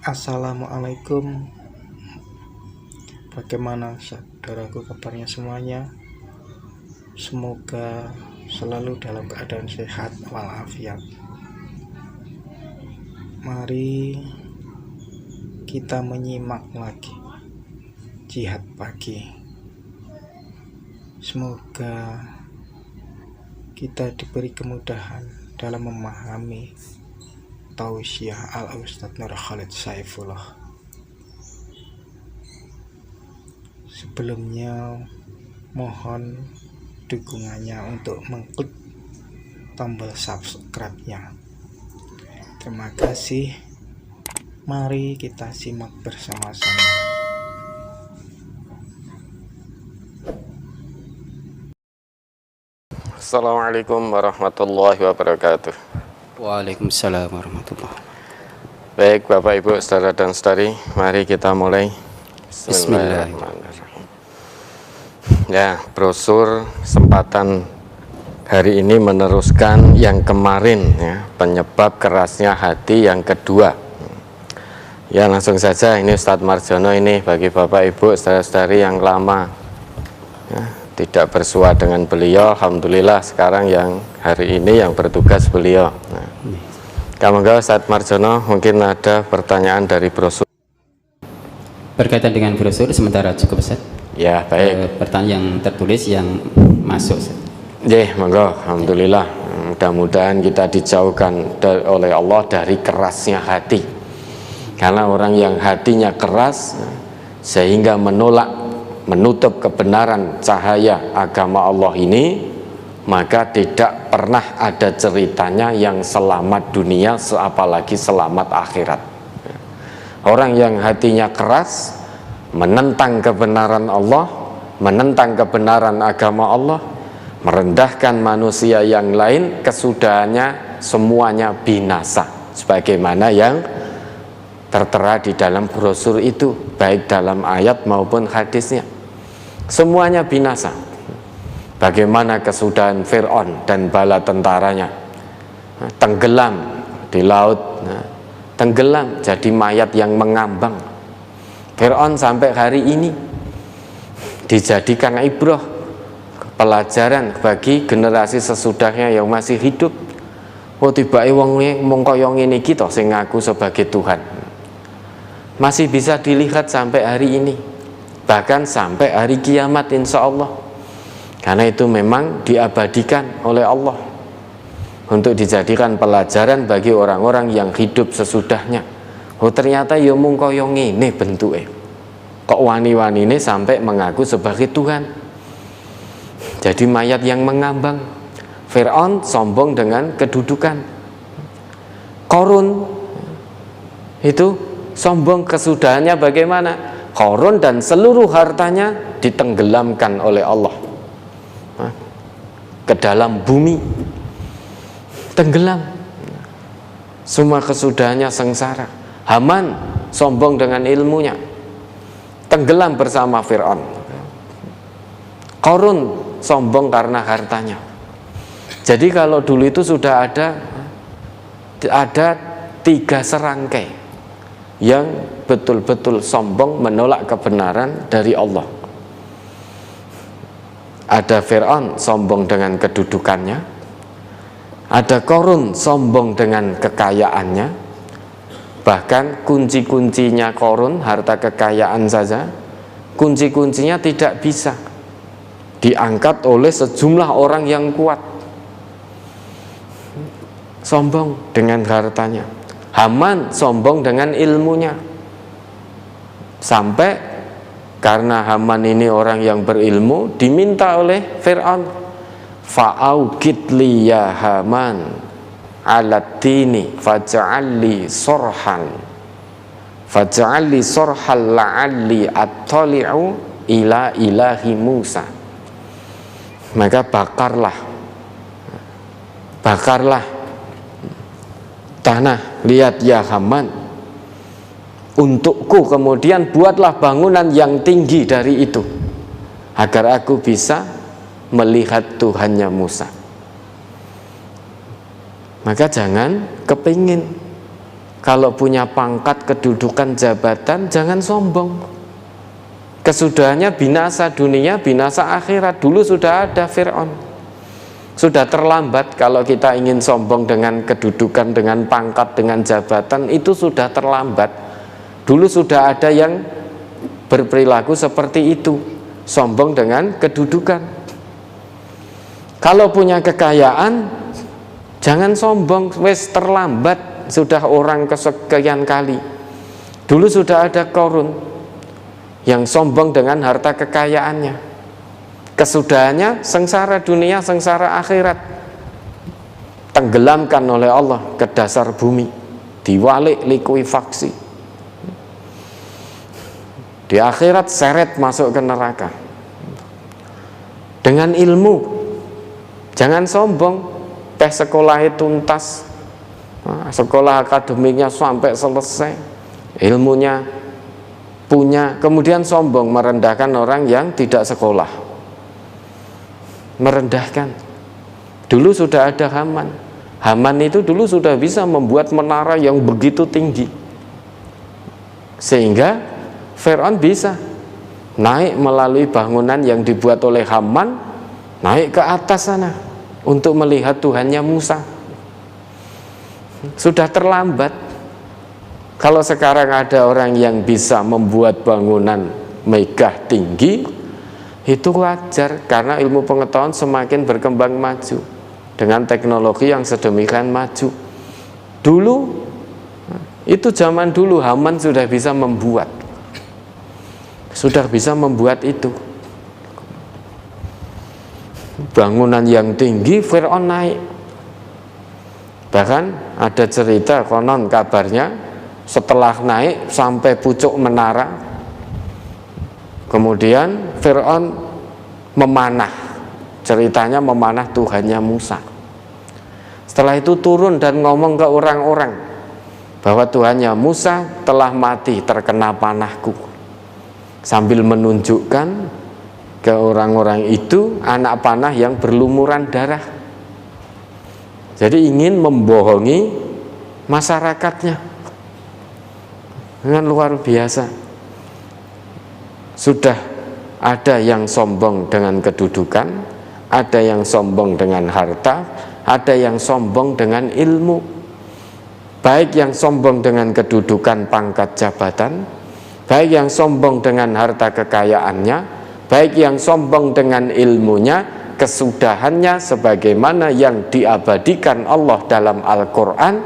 Assalamualaikum. Bagaimana saudaraku kabarnya semuanya? Semoga selalu dalam keadaan sehat walafiat. Mari kita menyimak lagi jihad pagi. Semoga kita diberi kemudahan dalam memahami tausiah Al-Ustadz Nur Khalid Saifullah. Sebelumnya mohon dukungannya untuk mengklik tombol subscribe-nya. Terima kasih. Mari kita simak bersama-sama. Assalamualaikum warahmatullahi wabarakatuh. Waalaikumsalam warahmatullahi. Baik Bapak Ibu, saudara dan saudari, mari kita mulai. Bismillahirrahmanirrahim. Ya, brosur kesempatan hari ini meneruskan yang kemarin ya, penyebab kerasnya hati yang kedua. Ya, langsung saja, ini Ustadz Marjono ini bagi Bapak Ibu, saudara-saudari yang lama ya, tidak bersua dengan beliau. Alhamdulillah sekarang yang hari ini yang bertugas beliau. Nah, kamu Ustadz Marjono, mungkin ada pertanyaan dari brosur. Berkaitan dengan brosur sementara cukup Ustaz. Ya, baik. Pertanyaan yang tertulis yang masuk Ustaz. Monggo, alhamdulillah. Mudah-mudahan kita dijauhkan oleh Allah dari kerasnya hati. Karena orang yang hatinya keras sehingga menutup kebenaran cahaya agama Allah ini, maka tidak pernah ada ceritanya yang selamat dunia, apalagi selamat akhirat. Orang yang hatinya keras menentang kebenaran Allah, menentang kebenaran agama Allah, merendahkan manusia yang lain, kesudahannya semuanya binasa, sebagaimana yang tertera di dalam brosur itu, baik dalam ayat maupun hadisnya, semuanya binasa. Bagaimana kesudahan Fir'aun dan bala tentaranya, tenggelam di laut, tenggelam jadi mayat yang mengambang. Fir'aun sampai hari ini dijadikan ibrah, pelajaran bagi generasi sesudahnya yang masih hidup. Oh, tiba-tiba wong mung kaya ngene iki to sing ngaku sebagai Tuhan. Masih bisa dilihat sampai hari ini, bahkan sampai hari kiamat insya Allah. Karena itu memang diabadikan oleh Allah untuk dijadikan pelajaran bagi orang-orang yang hidup sesudahnya. Oh, ternyata ya mung kaya ngene bentuke. Kok wani-wanine sampai mengaku sebagai Tuhan. Jadi mayat yang mengambang. Fir'aun sombong dengan kedudukan. Qarun itu sombong kesudahannya bagaimana? Qarun dan seluruh hartanya ditenggelamkan oleh Allah ke dalam bumi, tenggelam. Semua kesudahannya sengsara. Haman sombong dengan ilmunya, tenggelam bersama Fir'aun. Qarun sombong karena hartanya. Jadi kalau dulu itu sudah ada 3 serangkai yang betul-betul sombong menolak kebenaran dari Allah. Ada Fir'aun sombong dengan kedudukannya, ada Qarun sombong dengan kekayaannya. Bahkan kunci-kuncinya Qarun, harta kekayaan saja, kunci-kuncinya tidak bisa diangkat oleh sejumlah orang yang kuat. Sombong dengan hartanya. Haman sombong dengan ilmunya. Sampai karena Haman ini orang yang berilmu, diminta oleh Fir'aun, fa'augid li ya Haman alatini faj'alli sorhan la'alli attali'u ila ilahi Musa. Maka bakarlah tanah, lihat ya Haman, untukku, kemudian buatlah bangunan yang tinggi dari itu agar aku bisa melihat Tuhannya Musa. Maka jangan kepingin Kalau punya pangkat, kedudukan, jabatan, jangan sombong. Kesudahannya binasa dunia, binasa akhirat. Dulu sudah ada Fir'aun. Sudah terlambat kalau kita ingin sombong dengan kedudukan, dengan pangkat, dengan jabatan, itu sudah terlambat. Dulu sudah ada yang berperilaku seperti itu, sombong dengan kedudukan. Kalau punya kekayaan, jangan sombong, wes terlambat, sudah orang kesekian kali. Dulu sudah ada Qarun yang sombong dengan harta kekayaannya. Kesudahannya sengsara dunia, sengsara akhirat, tenggelamkan oleh Allah ke dasar bumi, diwalik likuifaksi. Di akhirat seret masuk ke neraka. Dengan ilmu, jangan sombong, sekolahnya tuntas, sekolah akademiknya sampai selesai, ilmunya punya, kemudian sombong merendahkan orang yang tidak sekolah. Merendahkan. Dulu sudah ada Haman. Haman itu dulu sudah bisa membuat menara yang begitu tinggi, sehingga Fir'aun bisa naik melalui bangunan yang dibuat oleh Haman, naik ke atas sana untuk melihat Tuhannya Musa. Sudah terlambat. Kalau sekarang ada orang yang bisa membuat bangunan megah tinggi, itu wajar karena ilmu pengetahuan semakin berkembang maju dengan teknologi yang sedemikian maju. Dulu, itu zaman dulu Haman sudah bisa membuat itu bangunan yang tinggi. Fir'aun naik. Bahkan ada cerita, konon kabarnya setelah naik sampai pucuk menara, kemudian Fir'aun memanah, ceritanya memanah Tuhannya Musa. Setelah itu turun dan ngomong ke orang-orang bahwa Tuhannya Musa telah mati terkena panahku, sambil menunjukkan ke orang-orang itu anak panah yang berlumuran darah. Jadi ingin membohongi masyarakatnya. Dengan luar biasa. Sudah ada yang sombong dengan kedudukan, ada yang sombong dengan harta, ada yang sombong dengan ilmu. Baik yang sombong dengan kedudukan, pangkat, jabatan, baik yang sombong dengan harta kekayaannya, baik yang sombong dengan ilmunya, kesudahannya sebagaimana yang diabadikan Allah dalam Al-Quran,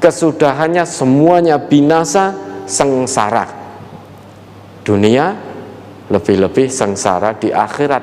kesudahannya semuanya binasa, sengsara dunia, lebih-lebih sengsara di akhirat.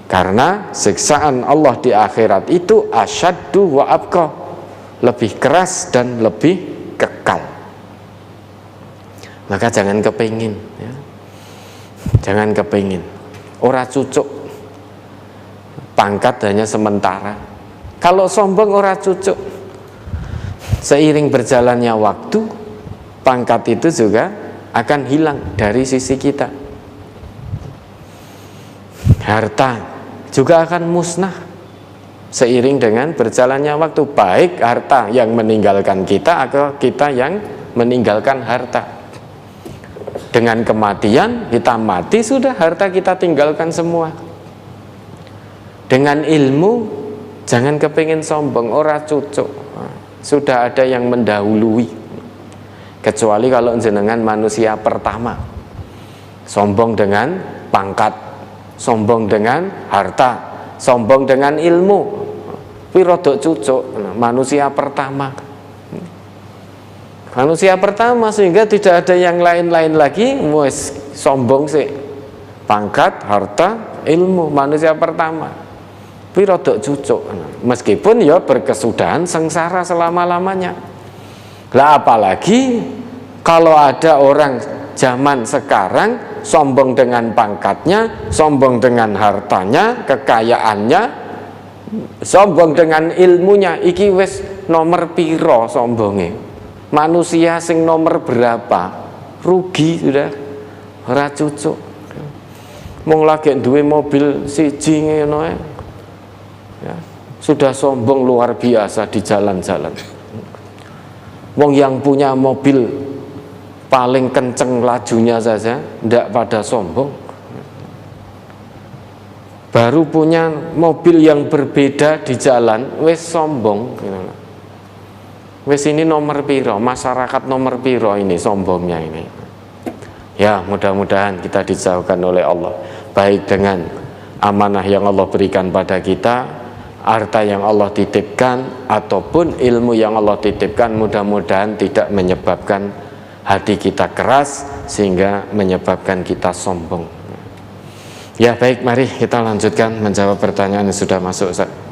Karena siksaan Allah di akhirat itu asyaddu wa abqa, lebih keras dan lebih kekal. Maka jangan kepingin, ya. Jangan kepingin. Ora cucuk, pangkat hanya sementara. Kalau sombong ora cucuk. Seiring berjalannya waktu, pangkat itu juga akan hilang dari sisi kita. Harta juga akan musnah seiring dengan berjalannya waktu, baik harta yang meninggalkan kita atau kita yang meninggalkan harta. Dengan kematian kita mati, sudah harta kita tinggalkan semua. Dengan ilmu jangan kepingin sombong, ora cucuk. Sudah ada yang mendahului. Kecuali kalau jenengan manusia pertama, sombong dengan pangkat, sombong dengan harta, sombong dengan ilmu, pirodok cucuk, manusia pertama. Manusia pertama, sehingga tidak ada yang lain-lain lagi, wes sombong sih. Pangkat, harta, ilmu, manusia pertama. Pirodok cucuk. Meskipun ya berkesudahan sengsara selama-lamanya. Lah apalagi kalau ada orang zaman sekarang sombong dengan pangkatnya, sombong dengan hartanya, kekayaannya, sombong dengan ilmunya. Iki wis nomor piro sombonge? Manusia sing nomor berapa? Rugi sudah, ora cucuk. Mung lagi duwe mobil siji ngono ya, sudah sombong luar biasa di jalan-jalan. Wong yang punya mobil paling kenceng lajunya saja ndak pada sombong. Baru punya mobil yang berbeda di jalan wis sombong gitu. Wis ini nomor piro, masyarakat nomor piro ini sombongnya ini. Ya, mudah-mudahan kita dijauhkan oleh Allah, baik dengan amanah yang Allah berikan pada kita, harta yang Allah titipkan, ataupun ilmu yang Allah titipkan, mudah-mudahan tidak menyebabkan hati kita keras sehingga menyebabkan kita sombong. Ya baik, mari kita lanjutkan menjawab pertanyaan yang sudah masuk, Ustaz.